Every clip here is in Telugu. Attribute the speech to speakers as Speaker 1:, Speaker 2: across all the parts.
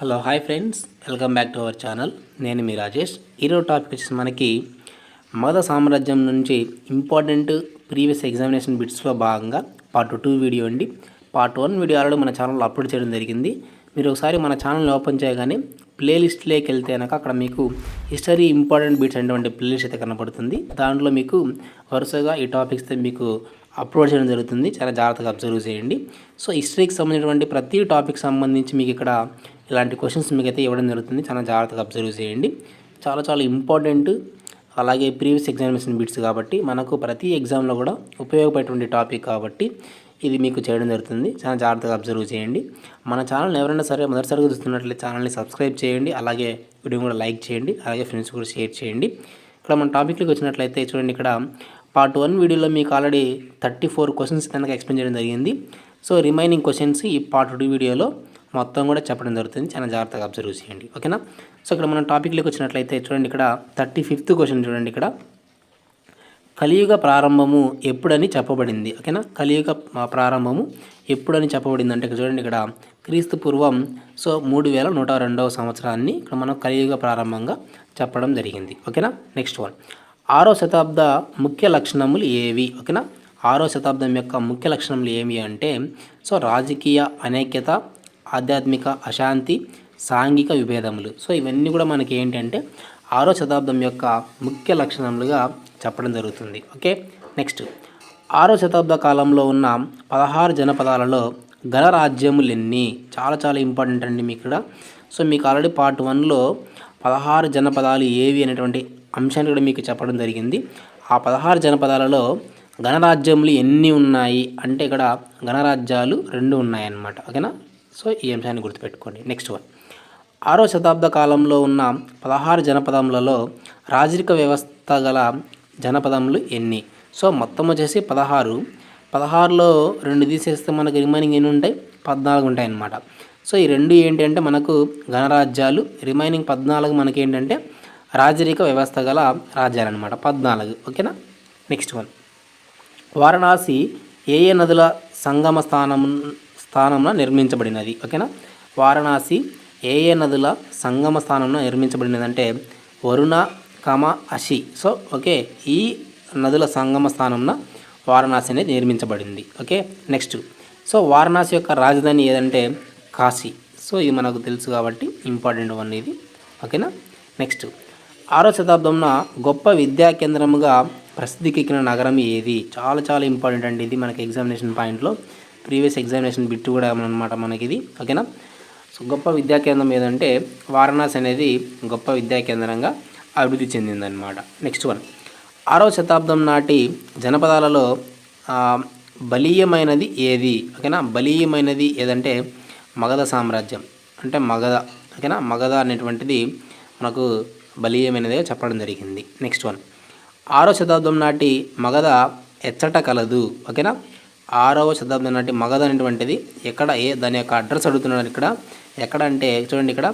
Speaker 1: Hello hi friends, welcome back to our channel. నేను మీ రాజేష్. ఈరోజు టాపిక్ వచ్చేసి మనకి మగధ సామ్రాజ్యం నుంచి ఇంపార్టెంట్ ప్రీవియస్ ఎగ్జామినేషన్ బిట్స్లో భాగంగా పార్ట్ 2 వీడియో అండి. పార్ట్ 1 వీడియో ఆల్రెడీ మన ఛానల్లో అప్లోడ్ చేయడం జరిగింది. మీరు ఒకసారి మన ఛానల్ని ఓపెన్ చేయగానే ప్లేలిస్ట్లోకి వెళ్తే కనుక అక్కడ మీకు హిస్టరీ ఇంపార్టెంట్ బిట్స్ అనేటువంటి ప్లేలిస్ట్ అయితే కనపడుతుంది. దాంట్లో మీకు వరుసగా ఈ టాపిక్స్ మీకు అప్లోడ్ చేయడం జరుగుతుంది. చాలా జాగ్రత్తగా అబ్జర్వ్ చేయండి. సో హిస్టరీకి సంబంధించినటువంటి ప్రతి టాపిక్ సంబంధించి మీకు ఇక్కడ ఇలాంటి క్వశ్చన్స్ మీకు అయితే ఇవ్వడం జరుగుతుంది. చాలా జాగ్రత్తగా అబ్జర్వ్ చేయండి. చాలా చాలా ఇంపార్టెంట్, అలాగే ప్రీవియస్ ఎగ్జామినేషన్ బిట్స్ కాబట్టి మనకు ప్రతి ఎగ్జామ్లో కూడా ఉపయోగపడేటువంటి టాపిక్ కాబట్టి ఇది మీకు చేయడం జరుగుతుంది. చాలా జాగ్రత్తగా అబ్జర్వ్ చేయండి. మన ఛానల్ని ఎవరైనా సరే మొదటిసారిగా చూస్తున్నట్లయితే ఛానల్ని సబ్స్క్రైబ్ చేయండి, అలాగే వీడియో కూడా లైక్ చేయండి, అలాగే ఫ్రెండ్స్ కూడా షేర్ చేయండి. ఇక్కడ మన టాపిక్లోకి వచ్చినట్లయితే చూడండి, ఇక్కడ పార్ట్ 1 వీడియోలో మీకు ఆల్రెడీ 34 క్వశ్చన్స్ కనుక ఎక్స్ప్లెయిన్ చేయడం జరిగింది. సో రిమైనింగ్ క్వశ్చన్స్ ఈ పార్ట్ 2 వీడియోలో మొత్తం కూడా చెప్పడం జరుగుతుంది. చాలా జాగ్రత్తగా అబ్జర్వ్ చేయండి, ఓకేనా. సో ఇక్కడ మనం టాపిక్లోకి వచ్చినట్లయితే చూడండి, ఇక్కడ 35th క్వశ్చన్ చూడండి. ఇక్కడ కలియుగ ప్రారంభము ఎప్పుడని చెప్పబడింది, ఓకేనా. కలియుగ ప్రారంభము ఎప్పుడని చెప్పబడింది అంటే ఇక్కడ చూడండి, ఇక్కడ క్రీస్తు పూర్వం 3102వ సంవత్సరాన్ని ఇక్కడ మనం కలియుగ ప్రారంభంగా చెప్పడం జరిగింది, ఓకేనా. నెక్స్ట్ వన్, 6వ శతాబ్ద ముఖ్య లక్షణములు ఏవి, ఓకేనా. 6వ శతాబ్దం యొక్క ముఖ్య లక్షణములు ఏమి అంటే రాజకీయ అనైక్యత, ఆధ్యాత్మిక అశాంతి, సాంఘిక విభేదములు. సో ఇవన్నీ కూడా మనకి ఏంటంటే 6వ శతాబ్దం యొక్క ముఖ్య లక్షణములుగా చెప్పడం జరుగుతుంది, ఓకే. నెక్స్ట్, 6వ శతాబ్ద కాలంలో ఉన్న 16 జనపదాలలో గణరాజ్యములు ఎన్ని? చాలా చాలా ఇంపార్టెంట్ అండి మీకు ఇక్కడ. సో మీకు ఆల్రెడీ పార్ట్ 1లో 16 జనపదాలు ఏవి అనేటువంటి అంశాన్ని కూడా మీకు చెప్పడం జరిగింది. ఆ 16 జనపదాలలో గణరాజ్యములు ఎన్ని ఉన్నాయి అంటే ఇక్కడ గణరాజ్యాలు 2 ఉన్నాయన్నమాట, ఓకేనా. సో ఈ అంశాన్ని గుర్తుపెట్టుకోండి. నెక్స్ట్ వన్, 6వ శతాబ్ద కాలంలో ఉన్న 16 జనపదములలో రాజరిక వ్యవస్థ గల జనపదములు ఎన్ని? సో మొత్తం వచ్చేసి 16. 16లో 2 తీసేస్తే మనకు రిమైనింగ్ ఎన్ని ఉంటాయి? 14 ఉంటాయి అన్నమాట. సో ఈ 2 ఏంటి అంటే మనకు గణరాజ్యాలు, రిమైనింగ్ 14 మనకి ఏంటంటే రాజరిక వ్యవస్థ గల రాజ్యాలు అనమాట, 14, ఓకేనా. నెక్స్ట్ వన్, వారణాసి ఏ ఏ నదుల సంగమ స్థానంలో నిర్మించబడినది, ఓకేనా. వారణాసి ఏ ఏ నదుల సంగమ స్థానంలో నిర్మించబడినది అంటే Varuna, comma, Ashi. So okay, ఈ నదుల సంగమ స్థానంలో వారణాసి అనేది నిర్మించబడింది, ఓకే. నెక్స్ట్, సో వారణాసి యొక్క రాజధాని ఏదంటే కాశీ. సో ఇది మనకు తెలుసు కాబట్టి ఇంపార్టెంట్ వన్ ఇది, ఓకేనా. నెక్స్ట్, 6వ శతాబ్దంలో గొప్ప విద్యా కేంద్రముగా ప్రసిద్ధికెక్కిన నగరం ఏది? చాలా చాలా ఇంపార్టెంట్ అండి ఇది మనకి ఎగ్జామినేషన్ పాయింట్లో. ప్రీవియస్ ఎగ్జామినేషన్ బిట్ కూడా అనమాట మనకి ఇది, ఓకేనా. సో గొప్ప విద్యా కేంద్రం ఏదంటే వారణాసి అనేది గొప్ప విద్యా కేంద్రంగా అభివృద్ధి చెందిందనమాట. నెక్స్ట్ వన్, 6వ శతాబ్దం నాటి జనపదాలలో బలీయమైనది ఏది, ఓకేనా. బలీయమైనది ఏదంటే మగధ సామ్రాజ్యం, అంటే మగధ, ఓకేనా. మగధ అనేటువంటిది మనకు బలీయమైనదిగా చెప్పడం జరిగింది. నెక్స్ట్ వన్, 6వ శతాబ్దం నాటి మగధ ఎచ్చట కలదు, ఓకేనా. 6వ శతాబ్దం నాటి మగధ అనేటువంటిది ఎక్కడ, దాని యొక్క అడ్రస్ అడుగుతున్నాడు ఇక్కడ. ఎక్కడ అంటే చూడండి, ఇక్కడ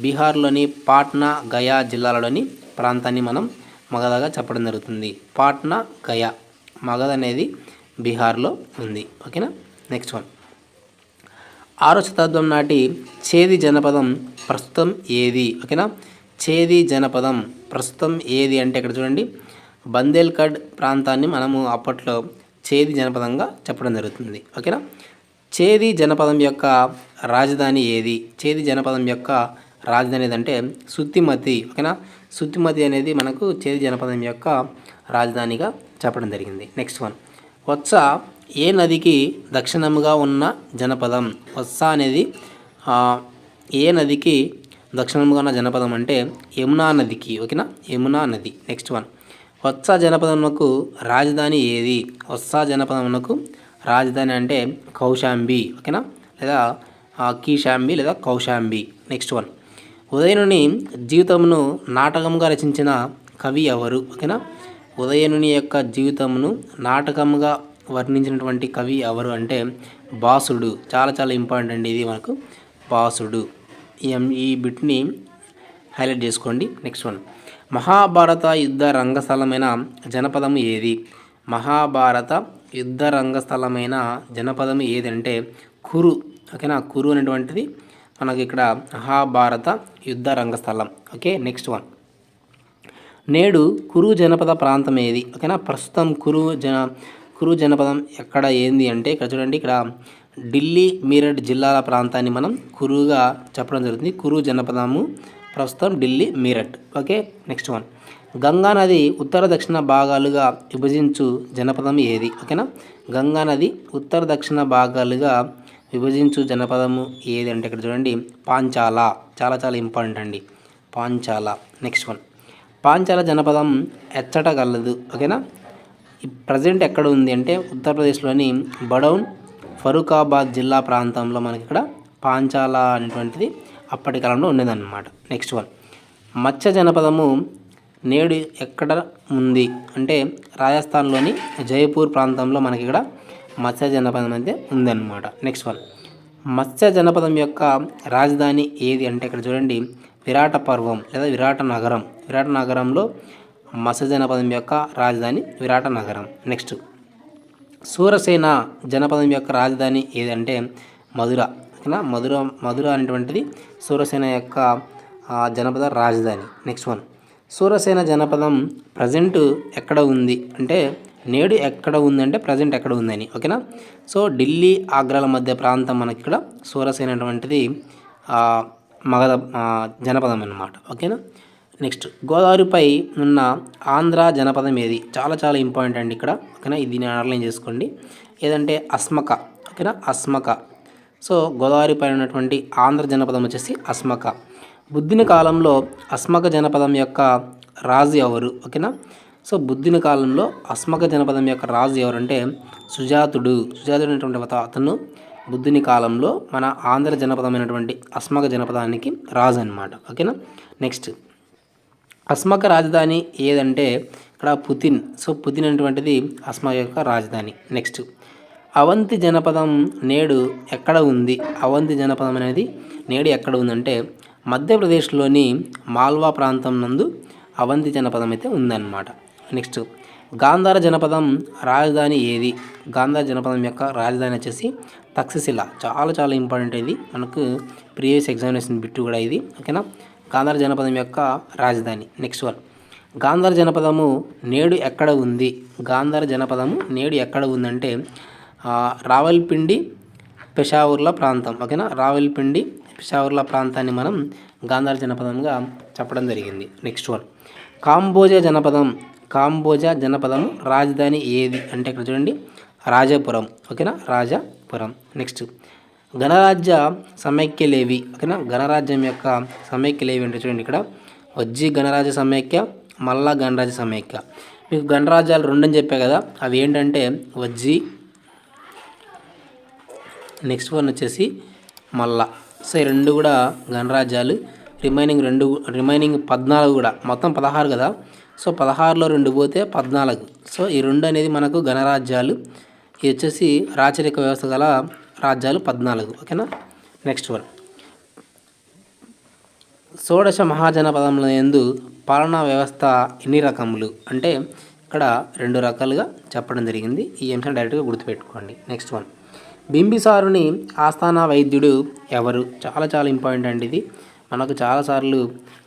Speaker 1: బీహార్లోని పాట్నా, గయా జిల్లాలలోని ప్రాంతాన్ని మనం మగధగా చెప్పడం జరుగుతుంది. పాట్నా, గయా, మగధ అనేది బీహార్లో ఉంది, ఓకేనా. నెక్స్ట్ వన్, 6వ శతాబ్దం నాటి చేది జనపదం ప్రస్తుతం ఏది, ఓకేనా. చేది జనపదం ప్రస్తుతం ఏది అంటే ఇక్కడ చూడండి, బందేల్ఖండ్ ప్రాంతాన్ని మనము అప్పట్లో చేది జనపదంగా చెప్పడం జరుగుతుంది, ఓకేనా. చేది జనపదం యొక్క రాజధాని ఏది? చేది జనపదం యొక్క రాజధాని ఏదంటే సుత్తిమతి, ఓకేనా. సుత్తిమతి అనేది మనకు చేది జనపదం యొక్క రాజధానిగా చెప్పడం జరిగింది. నెక్స్ట్ వన్, వత్స ఏ నదికి దక్షిణముగా ఉన్న జనపదం? వత్స అనేది ఏ నదికి దక్షిణముగా ఉన్న జనపదం అంటే యమునా నదికి, ఓకేనా, యమునా నది. నెక్స్ట్ వన్, వత్స జనపదమునకు రాజధాని ఏది? వత్స జనపదమునకు రాజధాని అంటే కౌశాంబి, ఓకేనా, లేదా కీశాంబి లేదా కౌశాంబి. నెక్స్ట్ వన్, ఉదయనుని జీవితమును నాటకంగా రచించిన కవి ఎవరు? ఓకేనా. ఉదయనుని యొక్క జీవితమును నాటకంగా వర్ణించినటువంటి కవి ఎవరు అంటే భాసుడు. చాలా చాలా ఇంపార్టెంట్ అండి ఇది మనకు, భాసుడు. ఈ బిట్ని హైలైట్ చేసుకోండి. నెక్స్ట్ వన్, మహాభారత యుద్ధ రంగస్థలమైన జనపదము ఏది? మహాభారత యుద్ధ రంగస్థలమైన జనపదము ఏదంటే కురు, ఓకేనా. కురు అనేటువంటిది మనకి ఇక్కడ మహాభారత యుద్ధ రంగస్థలం. Okay, next one. నేడు కురు జనపద ప్రాంతం ఏది? ఓకేనా, ప్రస్తుతం కురు జనపదం ఎక్కడ ఏంది అంటే ఇక్కడ చూడండి, ఇక్కడ ఢిల్లీ మీరట్ జిల్లాల ప్రాంతాన్ని మనం కురుగా చెప్పడం జరుగుతుంది. కురు జనపదము ప్రస్తుతం Delhi Meerut. Okay, next one. Ganga నది ఉత్తర దక్షిణ భాగాలుగా విభజించు జనపదం ఏది? ఓకేనా, గంగా నది ఉత్తర దక్షిణ భాగాలుగా విభజించు జనపదము ఏది అంటే ఇక్కడ చూడండి, పాంచాల. చాలా చాలా ఇంపార్టెంట్ అండి, పాంచాల. Next one. పాంచాల జనపదం ఎచ్చట గలదు? ఓకేనా, ప్రజెంట్ ఎక్కడ ఉంది అంటే ఉత్తరప్రదేశ్లోని బడౌన్ ఫరూఖాబాద్ జిల్లా ప్రాంతంలో మనకి ఇక్కడ పాంచాల అనేటువంటిది అప్పటి కాలంలో ఉండేదన్నమాట. Next one. మత్స్య జనపదము నేడు ఎక్కడ ఉంది అంటే రాజస్థాన్లోని జైపూర్ ప్రాంతంలో మనకి ఇక్కడ మత్స్య జనపదం అయితే ఉందన్నమాట. Next one. మత్స్య జనపదం యొక్క రాజధాని ఏది అంటే ఇక్కడ చూడండి, విరాటపర్వం లేదా విరాట నగరం. విరాట నగరంలో మత్స్య జనపదం యొక్క రాజధాని విరాట నగరం. నెక్స్ట్. సూరసేన జనపదం యొక్క రాజధాని ఏదంటే మధుర. ఓకేనా, మధుర అనేటువంటిది సూరసేన యొక్క జనపద రాజధాని. Next one. సూరసేన జనపదం ప్రజెంట్ ఎక్కడ ఉంది అంటే నేడు ఎక్కడ ఉందంటే ప్రజెంట్ ఎక్కడ ఉందని. ఓకేనా, సో ఢిల్లీ ఆగ్రాల మధ్య ప్రాంతం మనకి ఇక్కడ సూరసేన అనేటువంటిది మగధ జనపదం అన్నమాట. ఓకేనా, నెక్స్ట్. గోదావరిపై ఉన్న ఆంధ్ర జనపదం ఏది? చాలా చాలా ఇంపార్టెంట్ అండి ఇక్కడ. ఓకేనా, ఇది నేను అండర్లైన్ చేసుకోండి. ఏదంటే అస్మక. ఓకేనా, అస్మక. సో గోదావరిపై ఉన్నటువంటి ఆంధ్ర జనపదం వచ్చేసి అస్మక. బుద్ధుని కాలంలో అస్మక జనపదం యొక్క రాజు ఎవరు? ఓకేనా, సో బుద్ధుని కాలంలో అస్మక జనపదం యొక్క రాజు ఎవరంటే సుజాతుడు. సుజాతుడు అనేటువంటి అతను బుద్ధుని కాలంలో మన ఆంధ్ర జనపదమైనటువంటి అస్మక జనపదానికి రాజు అనమాట. ఓకేనా, నెక్స్ట్. అస్మక రాజధాని ఏదంటే ఇక్కడ పుతిన్. సో పుతిన్ అనేటువంటిది అస్మక యొక్క రాజధాని. నెక్స్ట్. అవంతి జనపదం నేడు ఎక్కడ ఉంది? అవంతి జనపదం అనేది నేడు ఎక్కడ ఉందంటే మధ్యప్రదేశ్లోని మాల్వా ప్రాంతం నందు అవంతి జనపదం అయితే ఉందన్నమాట. నెక్స్ట్. గాంధార జనపదం రాజధాని ఏది? గాంధార జనపదం యొక్క రాజధాని వచ్చేసి తక్షశిల. చాలా చాలా ఇంపార్టెంట్ ఇది, మనకు ప్రీవియస్ ఎగ్జామినేషన్ బిట్టు కూడా ఇది. ఓకేనా, గాంధార జనపదం యొక్క రాజధాని. Next one. గాంధార జనపదము నేడు ఎక్కడ ఉంది? గాంధార జనపదము నేడు ఎక్కడ ఉందంటే రావల్పిండి పెషావర్ల ప్రాంతం. ఓకేనా, రావల్పిండి పెషావర్ల ప్రాంతాన్ని మనం గాంధార జనపదంగా చెప్పడం జరిగింది. Next one. కాంబోజా జనపదం రాజధాని ఏది అంటే ఇక్కడ చూడండి, రాజాపురం. ఓకేనా, రాజాపురం. నెక్స్ట్. గణరాజ్య సమైక్యలేవి. ఓకేనా, గణరాజ్యం యొక్క సమైక్యలేవి అంటే చూడండి ఇక్కడ వజ్జీ గణరాజ్య సమైక్య, మల్లా గణరాజ్య సమైక్య. మీకు గణరాజ్యాలు రెండని చెప్పా కదా, అవి ఏంటంటే వజ్జీ, నెక్స్ట్ వన్ వచ్చేసి మల్లా. సో ఈ రెండు కూడా గణరాజ్యాలు. రిమైనింగ్ 14 కూడా, మొత్తం 16 కదా. సో 16లో 2 పోతే 14. సో ఈ 2 అనేది మనకు గణరాజ్యాలు. ఇది వచ్చేసి రాచరిక వ్యవస్థ గల రాజ్యాలు 14. ఓకేనా, నెక్స్ట్ వన్. షోడశ మహాజనపదముల యందు పాలనా వ్యవస్థ ఎన్ని రకములు అంటే ఇక్కడ 2 రకాలుగా చెప్పడం జరిగింది. ఈ అంశం డైరెక్ట్గా గుర్తుపెట్టుకోండి. Next one. బింబిసారుని ఆస్థాన వైద్యుడు ఎవరు? చాలా చాలా ఇంపార్టెంట్ అండి ఇది, మనకు చాలాసార్లు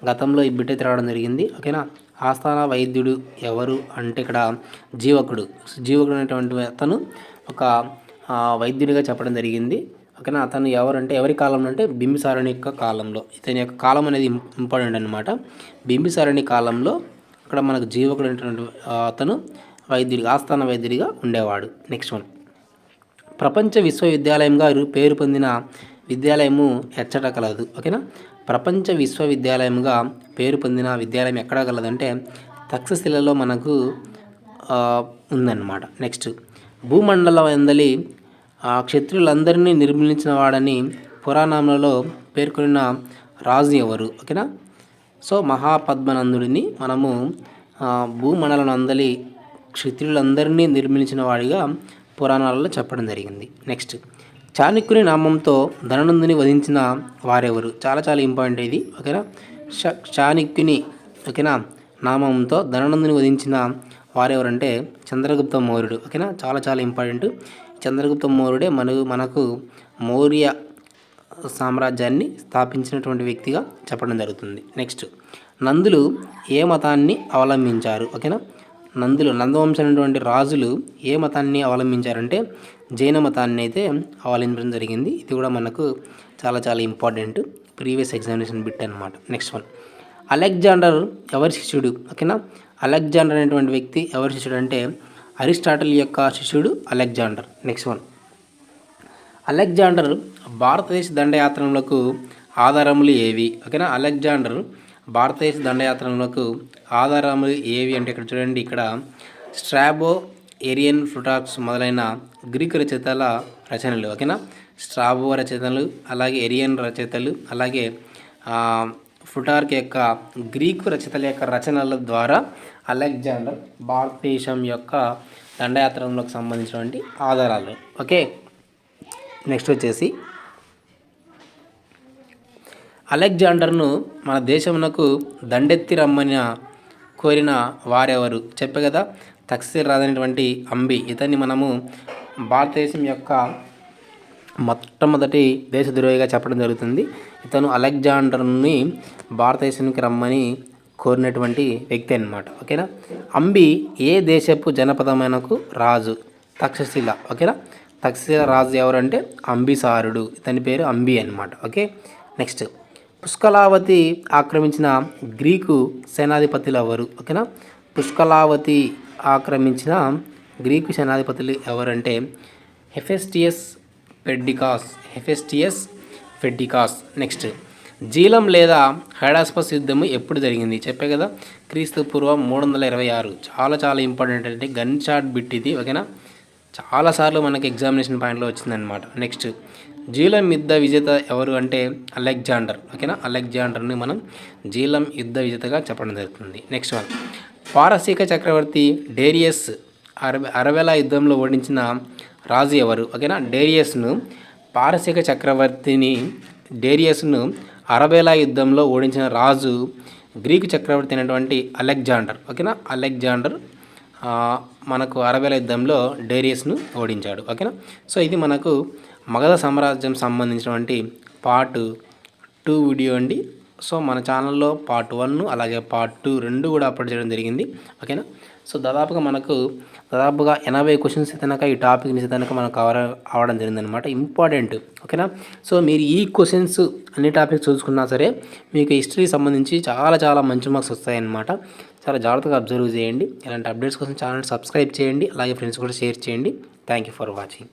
Speaker 1: గతంలో ఈ బిట్ అయితే రావడం జరిగింది. ఓకేనా, ఆస్థాన వైద్యుడు ఎవరు అంటే ఇక్కడ జీవకుడు అనేటువంటి అతను ఒక వైద్యుడిగా చెప్పడం జరిగింది. ఓకేనా, అతను ఎవరంటే ఎవరి కాలంలో అంటే బింబిసారుని యొక్క కాలంలో. ఇతని యొక్క కాలం అనేది ఇంపార్టెంట్ అనమాట. బింబిసారుని కాలంలో ఇక్కడ మనకు జీవకుడు అనేటువంటి అతను వైద్యుడిగా, ఆస్థాన వైద్యుడిగా ఉండేవాడు. Next one. ప్రపంచ విశ్వవిద్యాలయంగా పేరు పొందిన విద్యాలయము ఎచ్చట కలదు? ఓకేనా, ప్రపంచ విశ్వవిద్యాలయంగా పేరు పొందిన విద్యాలయం ఎక్కడ కలదంటే తక్షశిలలో మనకు ఉందన్నమాట. నెక్స్ట్. భూమండలం ఎందలి క్షత్రియులందరినీ నిర్మూలించిన వాడని పురాణంలో పేర్కొన్న రాజు ఎవరు? ఓకేనా, సో మహాపద్మనందుడిని మనము భూమండలం అందలి క్షత్రియులందరినీ నిర్మించిన వాడిగా పురాణాలలో చెప్పడం జరిగింది. నెక్స్ట్. చాణక్యుని నామంతో ధననందుని వధించిన వారెవరు? చాలా చాలా ఇంపార్టెంట్ ఇది. ఓకేనా, చాణక్యుని ఓకేనా నామంతో ధననందుని వధించిన వారెవరంటే చంద్రగుప్త మౌర్యుడు. ఓకేనా, చాలా చాలా ఇంపార్టెంట్. చంద్రగుప్త మౌర్యుడే మనకు మౌర్య సామ్రాజ్యాన్ని స్థాపించినటువంటి వ్యక్తిగా చెప్పడం జరుగుతుంది. నెక్స్ట్, నందులు ఏ మతాన్ని అవలంబించారు? ఓకేనా, నందవంశం అనేటువంటి రాజులు ఏ మతాన్ని అవలంబించారంటే జైన మతాన్ని అయితే అవలంబించడం జరిగింది. ఇది కూడా మనకు చాలా చాలా ఇంపార్టెంట్ ప్రీవియస్ ఎగ్జామినేషన్ బిట్ అనమాట. నెక్స్ట్ వన్, అలెగ్జాండర్ ఎవరి శిష్యుడు? ఓకేనా, అలెగ్జాండర్ అనేటువంటి వ్యక్తి ఎవరి శిష్యుడు అంటే అరిస్టాటిల్ యొక్క శిష్యుడు అలెగ్జాండర్. నెక్స్ట్ వన్, అలెగ్జాండర్ భారతదేశ దండయాత్రలకు ఆధారములు ఏవి? ఓకేనా, అలెగ్జాండర్ భారతదేశ దండయాత్రలకు ఆధారములు ఏవి అంటే ఇక్కడ చూడండి, ఇక్కడ స్ట్రాబో, ఏరియన్, ప్లూటార్క్స్ మొదలైన గ్రీకు రచయితల రచనలు. ఓకేనా, స్ట్రాబో రచనలు, అలాగే ఏరియన్ రచయితలు, అలాగే ప్లూటార్క్ యొక్క గ్రీకు రచయితల యొక్క రచనల ద్వారా అలెగ్జాండర్ భారతదేశం యొక్క దండయాత్రలకు సంబంధించినటువంటి ఆధారాలు. ఓకే, నెక్స్ట్ వచ్చేసి అలెగ్జాండర్ను మన దేశమునకు దండెత్తి రమ్మని కోరిన వారెవరు? చెప్పే కదా, తక్సీర్ రాజైనటువంటి అంబి. ఇతన్ని మనము భారతదేశం యొక్క మొట్టమొదటి దేశద్రోహిగా చెప్పడం జరుగుతుంది. ఇతను అలెగ్జాండర్ని భారతదేశానికి రమ్మని కోరినటువంటి వ్యక్తి అన్నమాట. ఓకేనా, అంబి ఏ దేశపు జనపదమైనకు రాజు? తక్షశిల. ఓకేనా, తక్షశిల రాజు ఎవరంటే అంబిసారుడు. ఇతని పేరు అంబి అన్నమాట. ఓకే, నెక్స్ట్, పుష్కలావతి ఆక్రమించిన గ్రీకు సేనాధిపతులు ఎవరు? ఓకేనా, పుష్కలావతి ఆక్రమించిన గ్రీకు సేనాధిపతులు ఎవరంటే హెఫెస్టియస్ పెర్డికాస్. నెక్స్ట్, జీలం లేదా హైడాస్పస్ యుద్ధము ఎప్పుడు జరిగింది? చెప్పే కదా, క్రీస్తు పూర్వం 326. చాలా చాలా ఇంపార్టెంట్ అంటే గన్ షాట్ బిట్ ఇది. ఓకేనా, చాలాసార్లు మనకి ఎగ్జామినేషన్ పాయింట్లో వచ్చిందనమాట. నెక్స్ట్, జీలం యుద్ధ విజేత ఎవరు అంటే అలెగ్జాండర్. ఓకేనా, అలెగ్జాండర్ని మనం జీలం యుద్ధ విజేతగా చెప్పడం జరుగుతుంది. నెక్స్ట్ వన్, పారసీక చక్రవర్తి డేరియస్ అరవెలా యుద్ధంలో ఓడించిన రాజు ఎవరు? ఓకేనా, పారసీక చక్రవర్తిని డేరియస్ను అరబేలా యుద్ధంలో ఓడించిన రాజు గ్రీకు చక్రవర్తి అయినటువంటి అలెగ్జాండర్. ఓకేనా, అలెగ్జాండర్ మనకు అరబేలా యుద్ధంలో డేరియస్ను ఓడించాడు. ఓకేనా, సో ఇది మనకు మగధ సామ్రాజ్యం సంబంధించినటువంటి పార్ట్ 2 వీడియో అండి. సో మన ఛానల్లో పార్ట్ 1 అలాగే పార్ట్ 2 రెండు కూడా అప్లోడ్ చేయడం జరిగింది. ఓకేనా, సో దాదాపుగా 80 క్వశ్చన్స్ అయితే ఈ టాపిక్ నుంచి అయితే మనకు కవర్ అవ్వడం జరిగిందనమాట, ఇంపార్టెంట్. ఓకేనా, సో మీరు ఈ క్వశ్చన్స్ అన్ని టాపిక్స్ చూసుకున్నా సరే మీకు హిస్టరీ సంబంధించి చాలా చాలా మంచి మార్క్స్ వస్తాయన్నమాట. చాలా జాగ్రత్తగా అబ్జర్వ్ చేయండి. ఇలాంటి అప్డేట్స్ కోసం ఛానల్ సబ్స్క్రైబ్ చేయండి, అలాగే ఫ్రెండ్స్ కూడా షేర్ చేయండి. Thank you for watching.